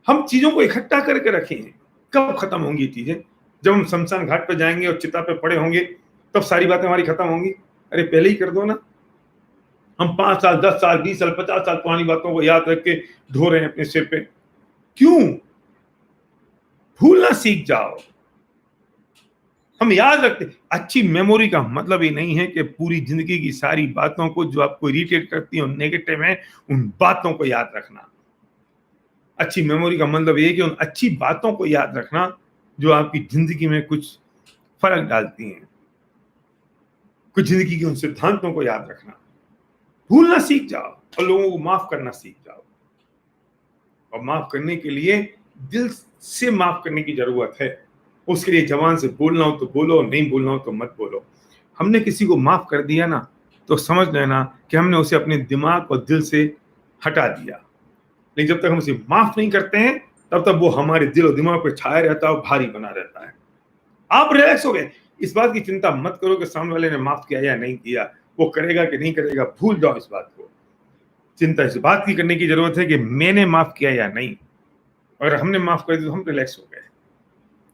A: हम चीजों को इकट्ठा करके रखें, कब खत्म होंगी चीजें? जब हम शमशान घाट पर जाएंगे और चिता पे पड़े होंगे तब सारी बातें हमारी खत्म होंगी। अरे पहले ही कर दो ना। हम 5 साल 10 साल 20 साल 50 साल पुरानी बातों को याद रख के ढो रहे हैं अपने सिर पे, क्यों? भूलना सीख जाओ। हम याद रखते, अच्छी मेमोरी का मतलब ये नहीं है कि पूरी जिंदगी की सारी बातों को जो आपको इरिटेट करती है और नेगेटिव है उन बातों को याद रखना। अच्छी मेमोरी का मतलब ये है कि उन अच्छी बातों को याद रखना जो आपकी जिंदगी में कुछ फर्क डालती हैं, कुछ जिंदगी के उन सिद्धांतों को याद रखना। भूलना सीख जाओ और लोगों को माफ करना सीख जाओ। और माफ करने के लिए दिल से माफ करने की जरूरत है। उसके लिए जबान से बोलना हो तो बोलो, नहीं बोलना हो तो मत बोलो। हमने किसी को माफ कर दिया ना तो समझ लेना कि हमने उसे अपने दिमाग और दिल से हटा दिया। लेकिन जब तक हम उसे माफ नहीं करते हैं तब तक वो हमारे दिल और दिमाग पे छाया रहता है और भारी बना रहता है। आप रिलैक्स हो गए, इस बात की चिंता मत करो कि सामने वाले ने माफ किया या नहीं किया, वो करेगा कि नहीं करेगा, भूल जाओ इस बात को। चिंता इस बात की करने की जरूरत है कि मैंने माफ किया या नहीं। अगर हमने माफ कर दिया तो हम रिलैक्स हो गए।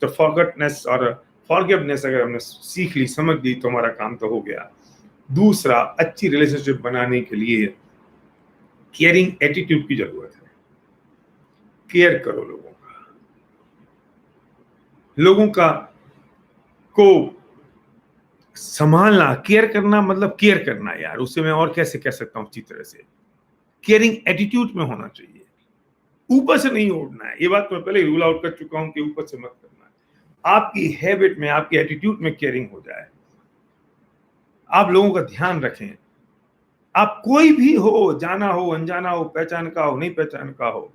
A: तो फॉरगॉटनेस और फॉरगिवनेस अगर हमने सीख ली, समझ ली, तो हमारा काम तो हो गया। दूसरा, अच्छी रिलेशनशिप बनाने के लिए केयरिंग एटीट्यूड की जरूरत है। केयर करो लोगों का को संभालना। केयर करना मतलब केयर करना यार, उसे मैं और कैसे कह सकता हूं अच्छी तरह से। केयरिंग एटीट्यूड में होना चाहिए, ऊपर से नहीं उड़ना है। ये बात मैं पहले रूल आउट कर चुका हूं कि ऊपर से मत करना है। आपकी हैबिट में, आपकी एटीट्यूड में केयरिंग हो जाए। आप लोगों का ध्यान रखें। आप कोई भी हो, जाना हो अनजाना हो, पहचान का हो नहीं पहचान का हो,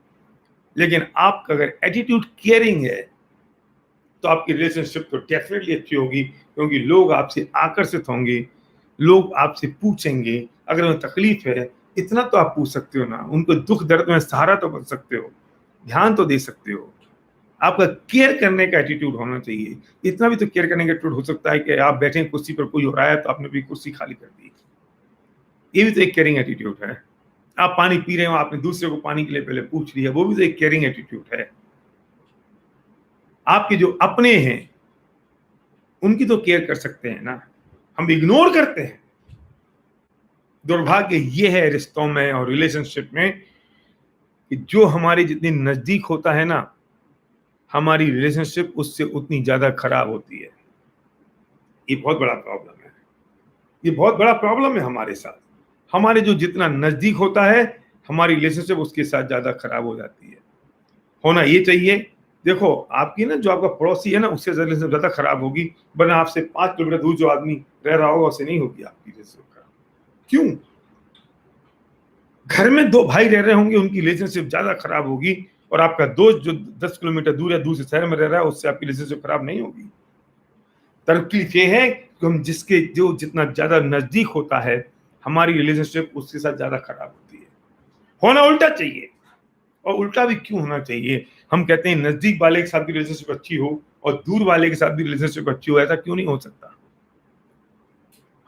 A: लेकिन आपका अगर एटीट्यूड केयरिंग है तो आपकी रिलेशनशिप तो डेफिनेटली अच्छी होगी, क्योंकि लोग आपसे आकर्षित होंगे, लोग आपसे पूछेंगे। अगर उन्हें तकलीफ है, इतना तो आप पूछ सकते हो ना, उनको दुख दर्द में सहारा तो बन सकते हो, ध्यान तो दे सकते हो। आपका केयर करने का एटीट्यूड होना चाहिए। इतना भी तो केयर करने का एटीट्यूड हो सकता है कि आप बैठे कुर्सी पर, कोई हो रहा है तो आपने भी कुर्सी खाली कर दी। ये भी तो एक केयरिंग एटीट्यूड है। आप पानी पी रहे हो, आपने दूसरे को पानी के लिए पहले पूछ लिया, वो भी तो एक केयरिंग एटीट्यूड है। आपके जो अपने हैं उनकी तो केयर कर सकते हैं ना, हम इग्नोर करते हैं। दुर्भाग्य ये है रिश्तों में और रिलेशनशिप में कि जो हमारे जितने नजदीक होता है ना, हमारी रिलेशनशिप उससे उतनी ज्यादा खराब होती है। ये बहुत बड़ा प्रॉब्लम है, ये बहुत बड़ा प्रॉब्लम है हमारे साथ। हमारे जो जितना नजदीक होता है, हमारी रिलेशनशिप उसके साथ ज्यादा खराब हो जाती है। होना ये चाहिए। देखो, आपकी ना जो आपका पड़ोसी है ना, उससे रिलेशनशिप ज्यादा खराब होगी, वरना आपसे 5 किलोमीटर दूर जो आदमी रह रहा होगा उससे नहीं होगी आपकी रिलेशनशिप खराब। क्यों? घर में 2 भाई रह रहे होंगे, उनकी रिलेशनशिप ज्यादा खराब होगी, और आपका दोस्त जो 10 किलोमीटर दूर या दूसरे शहर में रह रहा है उससे आपकी रिलेशनशिप खराब नहीं होगी। तकलीफ ये है कि हम जो जितना ज्यादा नजदीक होता है, हमारी रिलेशनशिप उसके साथ ज्यादा खराब होती है। होना उल्टा चाहिए। और उल्टा भी क्यों होना चाहिए? हम कहते हैं नजदीक वाले के साथ भी रिलेशनशिप अच्छी हो और दूर वाले के साथ भी रिलेशनशिप अच्छी हो, ऐसा क्यों नहीं हो सकता?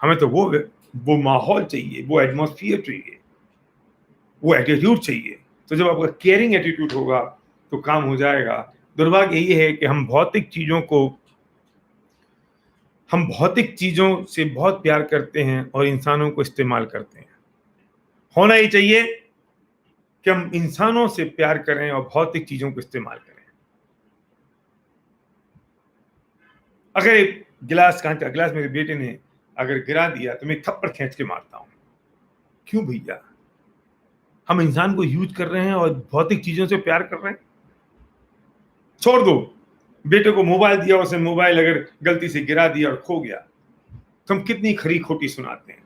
A: हमें तो वो माहौल चाहिए, वो एटमॉस्फेयर चाहिए, वो एटीट्यूड चाहिए। तो जब आपका केयरिंग एटीट्यूड होगा तो काम हो जाएगा। दुर्भाग्य यही है कि हम भौतिक चीजों से बहुत प्यार करते हैं और इंसानों को इस्तेमाल करते हैं। होना ही चाहिए कि हम इंसानों से प्यार करें और भौतिक चीजों को इस्तेमाल करें। अगर एक कांच का गिलास मेरे बेटे ने अगर गिरा दिया तो मैं थप्पड़ खींच के मारता हूं। क्यों भैया? हम इंसान को यूज कर रहे हैं और भौतिक चीजों से प्यार कर रहे हैं। छोड़ दो, बेटे को मोबाइल दिया, उसने मोबाइल अगर गलती से गिरा दिया और खो गया तो हम कितनी खरी खोटी सुनाते हैं।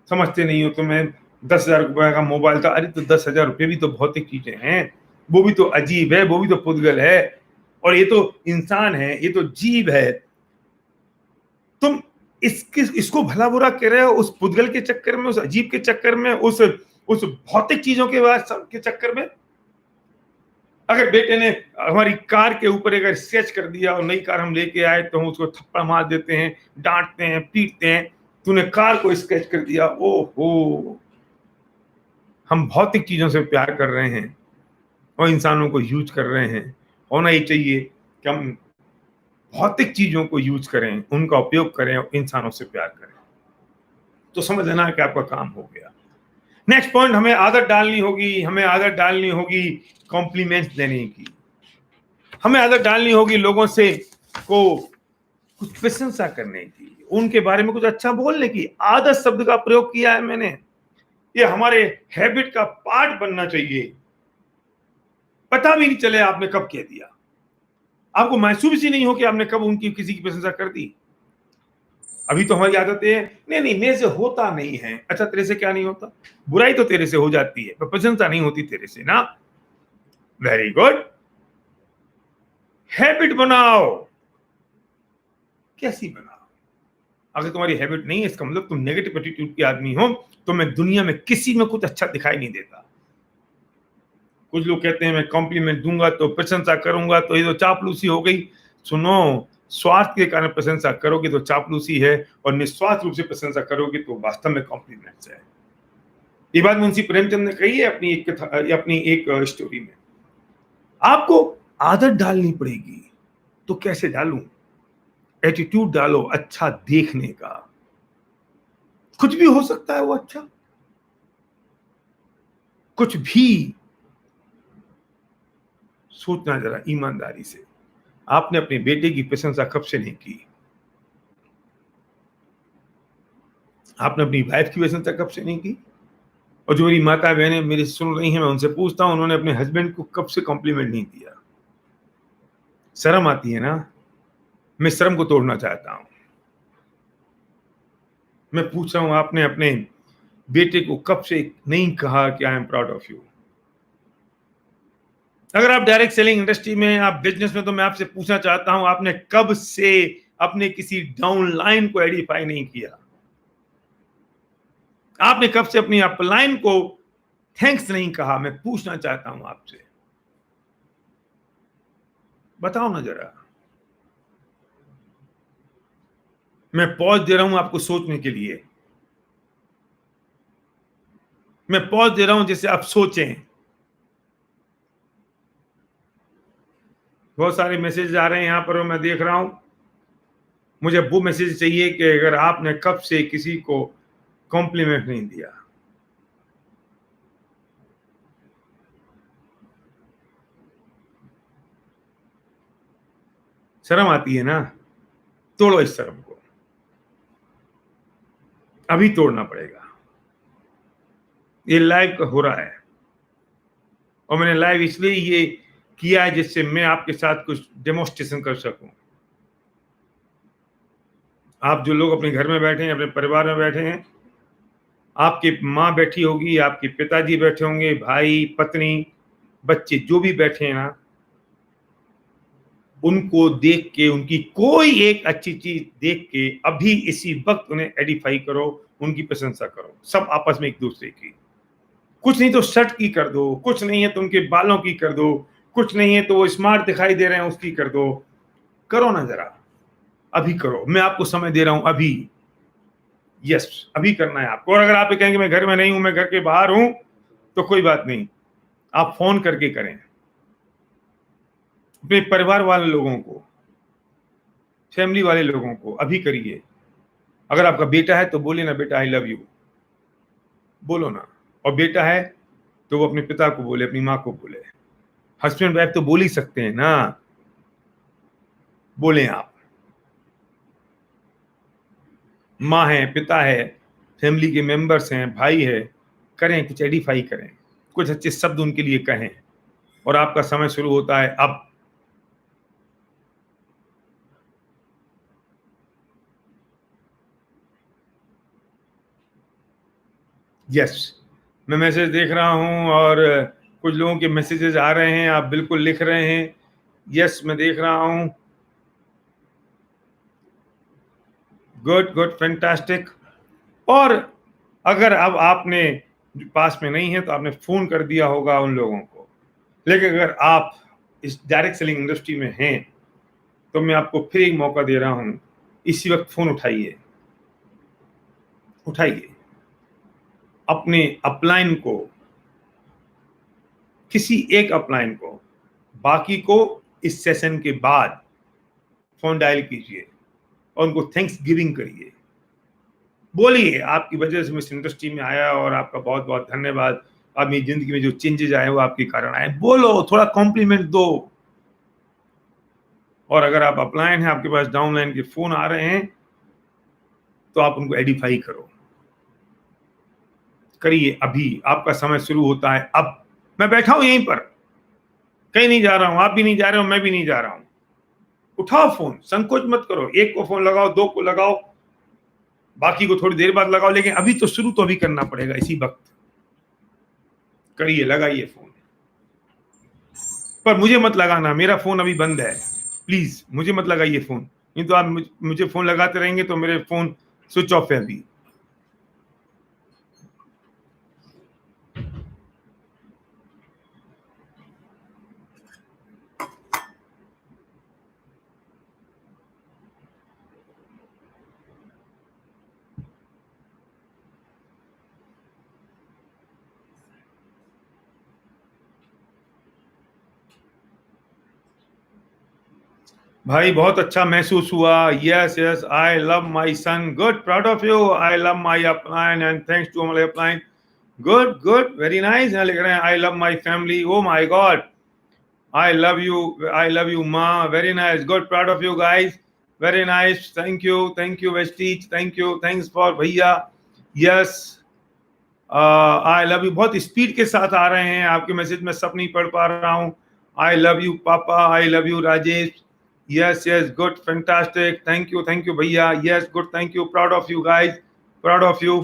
A: समझते नहीं हो तो मैं 10,000 रुपए का मोबाइल था। अरे तो 10,000 रुपए भी तो भौतिक चीजें हैं, वो भी तो अजीब है, वो भी तो पुद्गल है, और ये तो इंसान है, ये तो जीव है। तुम इसको भला बुरा कह रहे हो, उस पुद्गल के चक्कर में, उस अजीब के चक्कर में, उस भौतिक चीजों के चक्कर में। अगर बेटे ने हमारी कार के ऊपर अगर स्केच कर दिया और नई कार हम लेके आए तो हम उसको थप्पड़ मार देते हैं, डांटते हैं, पीटते हैं, तूने कार को स्केच कर दिया। ओहो, हम भौतिक चीजों से प्यार कर रहे हैं और इंसानों को यूज कर रहे हैं। होना ही चाहिए कि हम भौतिक चीजों को यूज करें, उनका उपयोग करें और इंसानों से प्यार करें। तो समझ लेना कि आपका काम हो गया। नेक्स्ट पॉइंट, हमें आदत डालनी होगी कॉम्प्लीमेंट्स देने की। हमें आदत डालनी होगी लोगों से को कुछ प्रशंसा करने की, उनके बारे में कुछ अच्छा बोलने की। आदत शब्द का प्रयोग किया है मैंने, ये हमारे हैबिट का पार्ट बनना चाहिए। पता भी नहीं चले आपने कब कह दिया, आपको महसूस ही नहीं हो कि आपने कब उनकी किसी की प्रशंसा कर दी। अभी तो हमारी आदत है, नहीं मेरे से होता नहीं है। अच्छा, तेरे से क्या नहीं होता? बुराई तो तेरे से हो जाती है पर प्रशंसा नहीं होती तेरे से ना। वेरी गुड, हैबिट बनाओ। कैसी बनाओ? अगर तुम्हारी हैबिट नहीं है, इसका मतलब तुम नेगेटिव एटीट्यूड के आदमी हो, तो मैं दुनिया में किसी में कुछ अच्छा दिखाई नहीं देता। कुछ लोग कहते हैं मैं कॉम्प्लीमेंट दूंगा तो प्रशंसा करूंगा तो ये तो चापलूसी हो गई। सुनो, स्वार्थ के कारण प्रशंसा करोगे तो चापलूसी है, और निस्वार्थ रूप से प्रशंसा करोगे तो वास्तव में कॉम्प्लीमेंट्स है। ये बात मुंशी प्रेमचंद ने कही है अपनी एक स्टोरी में। आपको आदत डालनी पड़ेगी, तो कैसे डालूं? एटीट्यूड डालो अच्छा देखने का। कुछ भी हो सकता है वो अच्छा, कुछ भी। सोचना जरा ईमानदारी से, आपने अपने बेटे की प्रशंसा कब से नहीं की? आपने अपनी वाइफ की प्रशंसा कब से नहीं की? और जो मेरी माता बहनें मेरी सुन रही हैं, मैं उनसे पूछता हूं, उन्होंने अपने हस्बैंड को कब से कॉम्प्लीमेंट नहीं दिया? शर्म आती है ना? मैं शर्म को तोड़ना चाहता हूं। मैं पूछ रहा हूं, आपने अपने बेटे को कब से नहीं कहा कि I am proud of you? अगर आप डायरेक्ट सेलिंग इंडस्ट्री में, आप बिजनेस में, तो मैं आपसे पूछना चाहता हूं, आपने कब से अपने किसी डाउनलाइन को एडिफाई नहीं किया? आपने कब से अपनी अपलाइन को थैंक्स नहीं कहा? मैं पूछना चाहता हूं आपसे, बताओ ना जरा। मैं पॉज दे रहा हूं आपको सोचने के लिए, मैं पॉज दे रहा हूं जिससे आप सोचें। बहुत सारे मैसेज आ रहे हैं यहां पर, मैं देख रहा हूं। मुझे वो मैसेज चाहिए कि अगर आपने कब से किसी को कॉम्प्लीमेंट नहीं दिया। शर्म आती है ना? तोड़ो इस शर्म को, अभी तोड़ना पड़ेगा। ये लाइव हो रहा है और मैंने लाइव इसलिए ये किया है जिससे मैं आपके साथ कुछ डेमोन्स्ट्रेशन कर सकूं। आप जो लोग अपने घर में बैठे हैं, अपने परिवार में बैठे हैं, आपकी माँ बैठी होगी, आपके पिताजी बैठे होंगे, भाई, पत्नी, बच्चे जो भी बैठे हैं ना, उनको देख के, उनकी कोई एक अच्छी चीज देख के अभी इसी वक्त उन्हें एडिफाई करो, उनकी प्रशंसा करो, सब आपस में एक दूसरे की। कुछ नहीं तो शर्ट की कर दो, कुछ नहीं है तो उनके बालों की कर दो, कुछ नहीं है तो वो स्मार्ट दिखाई दे रहे हैं उसकी कर दो। करो ना जरा, अभी करो, मैं आपको समय दे रहा हूं अभी। यस, अभी करना है आपको। और अगर आप कहेंगे मैं घर में नहीं हूं, मैं घर के बाहर हूं, तो कोई बात नहीं, आप फोन करके करें अपने परिवार वाले लोगों को, फैमिली वाले लोगों को, अभी करिए। अगर आपका बेटा है तो बोलिए ना, बेटा आई लव यू, बोलो ना। और बेटा है तो वो अपने पिता को बोले, अपनी माँ को बोले। हस्बैंड वाइफ तो बोल ही सकते हैं ना, बोलें आप। माँ है, पिता है, फैमिली के मेंबर्स हैं, भाई है, करें, कुछ एडिफाई करें, कुछ अच्छे शब्द उनके लिए कहें। और आपका समय शुरू होता है अब। यस, मैं मैसेज देख रहा हूं और कुछ लोगों के मैसेजेस आ रहे हैं, आप बिल्कुल लिख रहे हैं। यस, मैं देख रहा हूं। Good good fantastic. और अगर अब आपने पास में नहीं है तो आपने फोन कर दिया होगा उन लोगों को, लेकिन अगर आप इस डायरेक्ट सेलिंग इंडस्ट्री में हैं तो मैं आपको फिर एक मौका दे रहा हूं, इसी वक्त फोन उठाइए, उठाइए अपने अपलाइन को, किसी एक अपलाइन को, बाकी को इस सेशन के बाद फोन डायल कीजिए और उनको थैंक्स गिविंग करिए। बोलिए आपकी वजह से मैं इस इंडस्ट्री में आया और आपका बहुत बहुत धन्यवाद, अब मेरी जिंदगी में जो चेंजेस आए वो आपके कारण आए। बोलो, थोड़ा कॉम्प्लीमेंट दो। और अगर आप अपलाइन हैं, आपके पास डाउनलाइन के फोन आ रहे हैं, तो आप उनको एडिफाई करो, करिए। अभी आपका समय शुरू होता है। अब मैं बैठा हूं यहीं पर, कहीं नहीं जा रहा हूं, आप भी नहीं जा रहे हो, मैं भी नहीं जा रहा हूं। उठाओ फोन, संकोच मत करो। एक को फोन लगाओ, दो को लगाओ, बाकी को थोड़ी देर बाद लगाओ, लेकिन अभी तो शुरू तो अभी करना पड़ेगा, इसी वक्त करिए, लगाइए फोन। पर मुझे मत लगाना, मेरा फोन अभी बंद है, प्लीज मुझे मत लगाइए फोन, नहीं तो आप मुझे फोन लगाते रहेंगे तो मेरे फोन स्विच ऑफ है अभी। भाई बहुत अच्छा महसूस हुआ। Yes yes, I love my son, good, proud of you. I love my upline and thanks to my upline, good good, very nice. लिख रहे हैं I love my family, oh my God, I love you माँ, very nice, good, proud of you guys, very nice, thank you Vestige, thank you, thanks for भैया, yes, I love you. बहुत speed के साथ आ रहे हैं आपके message, में सब नहीं पढ़ पा रहा हूँ। आई लव यू पापा, आई love you Rajesh, yes yes, good, fantastic, thank you भैया, yes, good, thank you, proud of you guys, proud of you,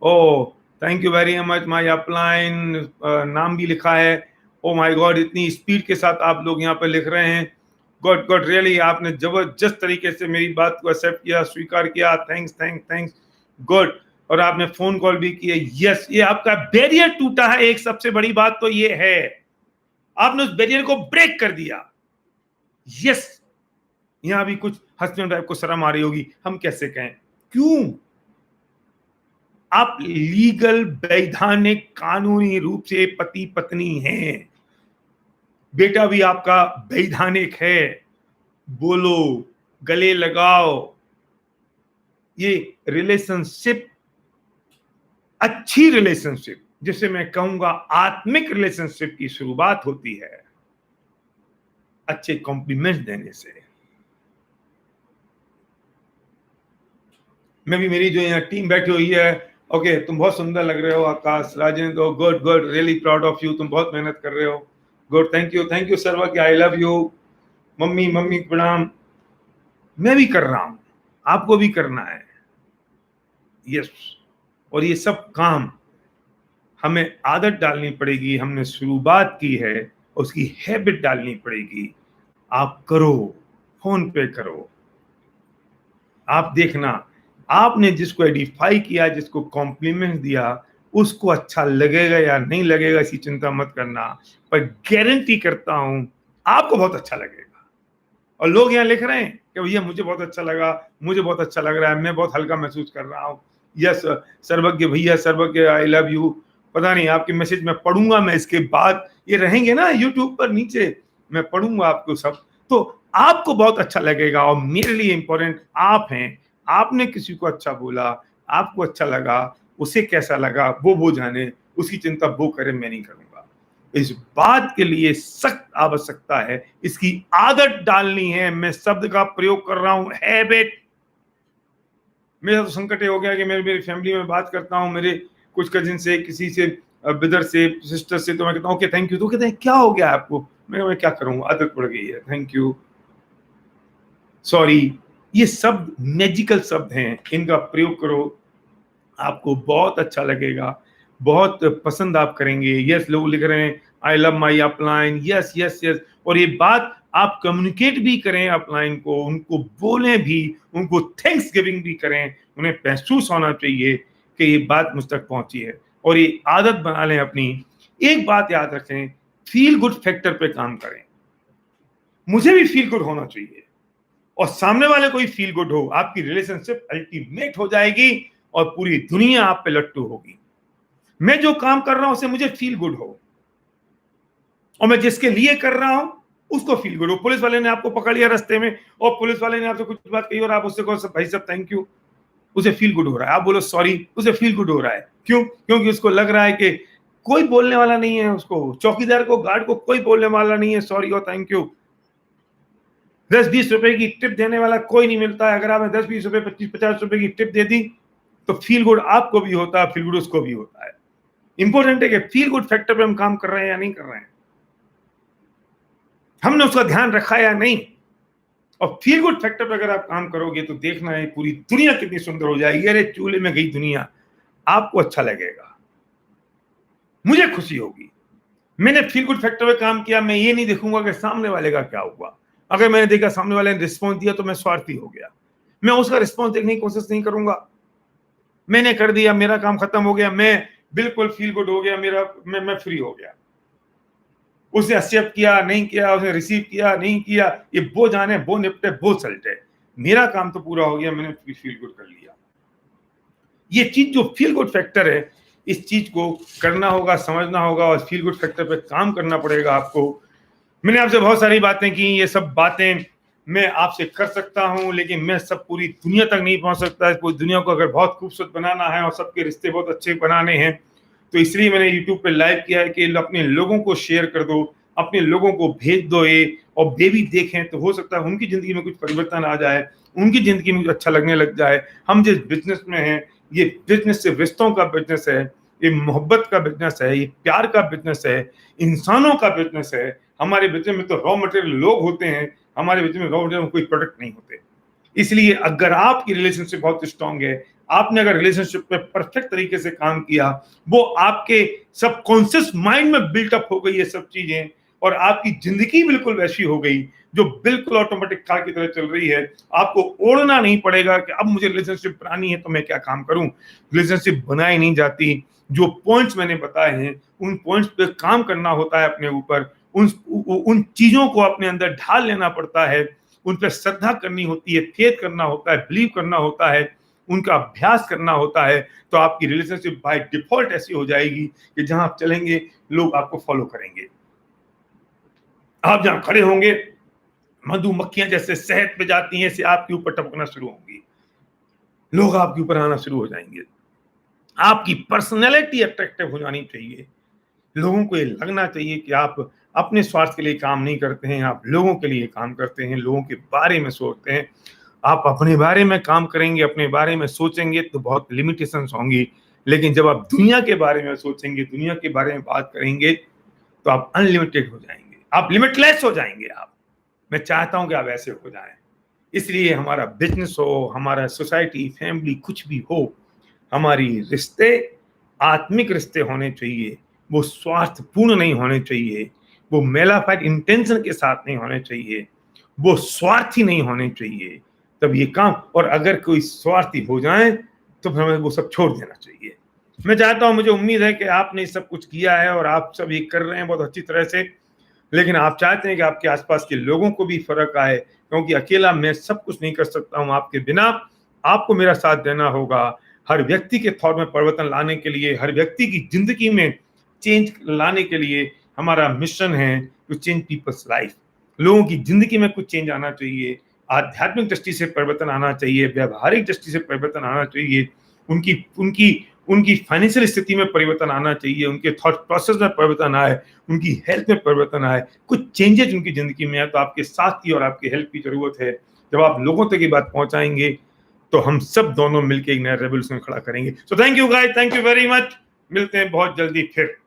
A: oh thank you very much, my upline, नाम भी लिखा है, oh my god, इतनी speed के साथ आप लोग यहाँ पे लिख रहे हैं, गुड गुड, रियली आपने जबरदस्त तरीके से मेरी बात को एक्सेप्ट किया, स्वीकार किया, थैंक्स, गुड। और आपने फोन कॉल भी किए, यस, ये आपका बैरियर टूटा है। एक सबसे बड़ी बात तो ये है, आपने उस बैरियर को ब्रेक कर दिया, यस। यहां भी कुछ हस्बैंड वाइफ को शर्म आ रही होगी, हम कैसे कहें, क्यों? आप लीगल, वैधानिक, कानूनी रूप से पति पत्नी हैं, बेटा भी आपका वैधानिक है, बोलो, गले लगाओ। ये रिलेशनशिप, अच्छी रिलेशनशिप, जिसे मैं कहूंगा आत्मिक रिलेशनशिप की शुरुआत होती है अच्छे कॉम्प्लीमेंट देने से। मैं भी, मेरी जो यहाँ टीम बैठी हुई है, ओके, तुम बहुत सुंदर लग रहे हो Akash, Rajendra, good good, really proud of you, तुम बहुत मेहनत कर रहे हो, गुड, थैंक यू सर्वा की, आई लव यू, मम्मी प्रणाम। मैं भी कर रहा हूं, आपको भी करना है, यस। और ये सब काम हमें आदत डालनी पड़ेगी, हमने शुरुआत की है, उसकी हैबिट डालनी पड़ेगी। आप करो, फोन पे करो, आप देखना, आपने जिसको एडिफाई किया, जिसको कॉम्प्लीमेंट दिया, उसको अच्छा लगेगा या नहीं लगेगा इसकी चिंता मत करना, पर गारंटी करता हूं आपको बहुत अच्छा लगेगा। और लोग यहाँ लिख रहे हैं कि भैया मुझे बहुत अच्छा लगा, मुझे बहुत अच्छा लग रहा है, मैं बहुत हल्का महसूस कर रहा हूँ, यस सर्वज्ञ भैया, सर्वज्ञ, आई लव यू। पता नहीं आपके मैसेज में पढ़ूंगा, मैं इसके बाद ये रहेंगे ना यूट्यूब पर नीचे, मैं पढ़ूंगा आपको सब, तो आपको बहुत अच्छा लगेगा। और मेरे लिए इंपॉर्टेंट आप हैं, आपने किसी को अच्छा बोला, आपको अच्छा लगा, उसे कैसा लगा वो जाने, उसकी चिंता वो करे, मैं नहीं करूंगा। इस बात के लिए सख्त आवश्यकता है, इसकी आदत डालनी है। मैं शब्द का प्रयोग कर रहा हूं, हैबिट। मेरा तो संकट हो गया कि मैं मेरी फैमिली में बात करता हूं, मेरे कुछ कजिन से, किसी से, ब्रदर से, सिस्टर से, तो मैं कहता हूँ ओके थैंक यू, तो कहते हैं क्या हो गया आपको, मैं क्या करूँ, आदत पड़ गई है, थैंक यू, सॉरी। ये शब्द मैजिकल शब्द हैं, इनका प्रयोग करो, आपको बहुत अच्छा लगेगा, बहुत पसंद आप करेंगे। यस, लोग लिख रहे हैं I love my upline, yes yes yes. और ये बात आप कम्युनिकेट भी करें अपलाइन को, उनको बोलें भी, उनको थैंक्स गिविंग भी करें, उन्हें महसूस होना चाहिए कि ये बात मुझ तक पहुंची है, और ये आदत बना लें अपनी। एक बात याद रखें, फील गुड फैक्टर पे काम करें। मुझे भी फील गुड होना चाहिए और सामने वाले को भी फील गुड हो, आपकी रिलेशनशिप अल्टीमेट हो जाएगी और पूरी दुनिया आप पे लट्टू होगी। मैं जो काम कर रहा हूं उसे मुझे फील गुड हो, और मैं जिसके लिए कर रहा हूं उसको फील गुड हो। पुलिस वाले ने आपको पकड़ लिया रास्ते में और पुलिस वाले ने आपसे कुछ बात कही और आप उससे कहो भाई साहब थैंक यू, उसे फील गुड हो रहा है। आप बोलो सॉरी, उसे फील गुड हो रहा है। क्यों? क्योंकि उसको लग रहा है कि कोई बोलने वाला नहीं है, उसको चौकीदार को, गार्ड को कोई बोलने वाला नहीं है सॉरी और थैंक यू। 10-20 रुपए की टिप देने वाला कोई नहीं मिलता है। अगर आपने 10-20 रुपए, 25-50 रुपए की टिप दे दी तो फील गुड आपको भी होता है, फील गुड उसको भी होता है। इंपॉर्टेंट है कि फील गुड फैक्टर पे हम काम कर रहे हैं या नहीं कर रहे हैं, हमने उसका ध्यान रखा है या नहीं। और फील गुड फैक्टर पे अगर आप काम करोगे तो देखना है पूरी दुनिया कितनी सुंदर हो जाएगी। अरे चूल्हे में गई दुनिया, आपको अच्छा लगेगा, मुझे खुशी होगी। मैंने फील गुड फैक्टर पे काम किया, मैं ये नहीं देखूंगा कि सामने वाले का क्या हुआ। अगर मैंने देखा सामने वाले ने रिस्पॉन्स दिया तो मैं स्वार्थी हो गया, मैं उसका रिस्पॉन्स देखने की कोशिश नहीं करूंगा। मैंने कर दिया, मेरा काम खत्म हो गया, मैं बिल्कुल फील गुड हो गया, मैं फ्री हो गया। उसने एक्सेप्ट किया नहीं किया, उसने रिसीव किया नहीं किया, ये वो जाने, वो निपटे, वो सलटे, मेरा काम तो पूरा हो गया, मैंने फील गुड कर लिया। ये चीज जो फील गुड फैक्टर है, इस चीज को करना होगा, समझना होगा और फील गुड फैक्टर पे काम करना पड़ेगा आपको। मैंने आपसे बहुत सारी बातें की, ये सब बातें मैं आपसे कर सकता हूं, लेकिन मैं सब पूरी दुनिया तक नहीं पहुंच सकता। पूरी दुनिया को अगर बहुत खूबसूरत बनाना है और सबके रिश्ते बहुत अच्छे बनाने हैं तो इसलिए मैंने YouTube पे लाइव किया है कि अपने लोगों को शेयर कर दो, अपने लोगों को भेज दो ये, और वे भी देखें तो हो सकता है उनकी जिंदगी में कुछ परिवर्तन आ जाए, उनकी जिंदगी में अच्छा लगने लग जाए। हम जिस बिजनेस में हैं, ये बिजनेस सिर्फ रिश्तों का बिजनेस है, ये मोहब्बत का बिजनेस है, ये प्यार का बिजनेस है, इंसानों का बिजनेस है। हमारे बिजनेस में तो रॉ मटेरियल लोग होते हैं, हमारे बिजनेस में रॉ मटेरियल में कोई प्रोडक्ट नहीं होते। इसलिए अगर आपकी रिलेशनशिप बहुत स्ट्रांग है, आपने अगर रिलेशनशिप पे परफेक्ट तरीके से काम किया, वो आपके सबकॉन्शियस माइंड में बिल्टअप हो गई ये सब चीजें, और आपकी जिंदगी बिल्कुल वैसी हो गई जो बिल्कुल ऑटोमेटिक कार की तरह चल रही है। आपको ओढ़ना नहीं पड़ेगा कि अब मुझे रिलेशनशिप बनानी है तो मैं क्या काम करूं। रिलेशनशिप बनाई नहीं जाती, जो पॉइंट्स मैंने बताए हैं उन पॉइंट्स पे काम करना होता है अपने ऊपर, उन चीजों को अपने अंदर ढाल लेना पड़ता है, उन पर श्रद्धा करनी होती है, फेथ करना होता है, बिलीव करना होता है, उनका अभ्यास करना होता है। तो आपकी रिलेशनशिप बाय डिफॉल्ट ऐसी हो जाएगी कि जहां आप चलेंगे लोग आपको फॉलो करेंगे। आप जहां खड़े होंगे मधुमक्खियां जैसे शहद पे जाती हैं, से आपके ऊपर टपकना शुरू होंगी, लोग आपके ऊपर आना शुरू हो जाएंगे। आपकी पर्सनैलिटी अट्रैक्टिव हो जानी चाहिए, लोगों को ये लगना चाहिए कि आप अपने स्वार्थ के लिए काम नहीं करते हैं, आप लोगों के लिए काम करते हैं, लोगों के बारे में सोचते हैं। आप अपने बारे में काम करेंगे, अपने बारे में सोचेंगे तो बहुत लिमिटेशंस होंगी, लेकिन जब आप दुनिया के बारे में सोचेंगे, दुनिया के बारे में बात करेंगे तो आप अनलिमिटेड हो जाएंगे, आप लिमिटलेस हो जाएंगे। आप, मैं चाहता हूं कि आप ऐसे हो जाएं। इसलिए हमारा बिजनेस हो, हमारा सोसाइटी, फैमिली, कुछ भी हो, हमारी रिश्ते आत्मिक रिश्ते होने चाहिए। वो स्वार्थपूर्ण नहीं होने चाहिए, वो मेलाफाइड इंटेंशन के साथ नहीं होने चाहिए, वो स्वार्थी नहीं होने चाहिए। तब ये काम, और अगर कोई स्वार्थी हो जाए तो फिर हमें वो सब छोड़ देना चाहिए। मैं चाहता हूं, मुझे उम्मीद है कि आपने सब कुछ किया है और आप सब ये कर रहे हैं बहुत अच्छी तरह से, लेकिन आप चाहते हैं कि आपके आसपास के लोगों को भी फर्क आए, क्योंकि अकेला मैं सब कुछ नहीं कर सकता हूं। आपके बिना आपको मेरा साथ देना होगा। हर व्यक्ति के थॉट में परिवर्तन लाने के लिए, हर व्यक्ति की जिंदगी में चेंज लाने के लिए हमारा मिशन है टू चेंज पीपल्स लाइफ। लोगों की जिंदगी में कुछ चेंज आना चाहिए, आध्यात्मिक दृष्टि से परिवर्तन आना चाहिए, व्यवहारिक दृष्टि से परिवर्तन आना चाहिए, उनकी उनकी उनकी फाइनेंशियल स्थिति में परिवर्तन आना चाहिए, उनके थॉट प्रोसेस में परिवर्तन आए, उनकी हेल्थ में परिवर्तन आए, कुछ चेंजेस उनकी जिंदगी में आए। तो आपके साथ की और आपके हेल्प की जरूरत है। जब आप लोगों तक ये बात पहुंचाएंगे तो हम सब दोनों मिलकर एक नया रेवोल्यूशन खड़ा करेंगे। So thank you guys, thank you very much. मिलते हैं बहुत जल्दी फिर।